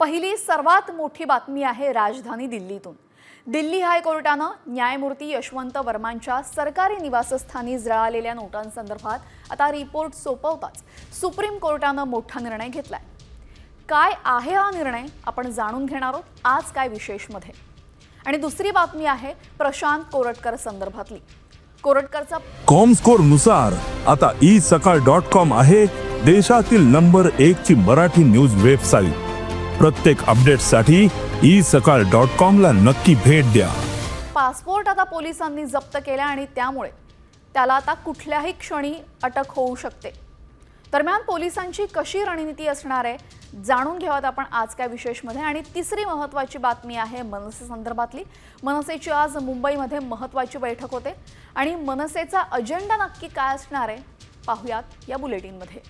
पहिली सर्वात मोठी बातमी आहे राजधानी दिल्लीतून। दिल्ली हायकोर्टानं न्यायमूर्ती यशवंत वर्मांच्या सरकारी निवासस्थानी जळालेल्या नोटांसंदर्भात आता रिपोर्ट सोपवताच सुप्रीम कोर्टानं मोठा निर्णय घेतलाय। काय आहे हा निर्णय आपण जाणून घेणार आहोत आज काय विशेष मध्ये। आणि दुसरी बातमी आहे प्रशांत कोरटकर संदर्भातली। कोरटकरचा कॉमस्कोर नुसार आता isakal.com आहे देशातील नंबर 1 ची मराठी न्यूज वेबसाईट। प्रत्येक अपडेटसाठी isakal.com ला नक्की भेट द्या। पासपोर्ट आता पोलिसांनी जप्त केला आणि त्यामुळे त्याला आता कुठल्याही क्षणी अटक होऊ शकते। दरम्यान पोलिसांची कशी रणनीती असणार आहे जाणून घेऊयात आपण आज काय विशेष मध्ये। आणि तिसरी महत्त्वाची बातमी आहे मनसे संदर्भातली। मनसेची आज मुंबईमध्ये महत्त्वाची बैठक होते आणि मनसेचा अजेंडा नक्की काय असणार आहे पाहूयात या बुलेटिन मध्ये।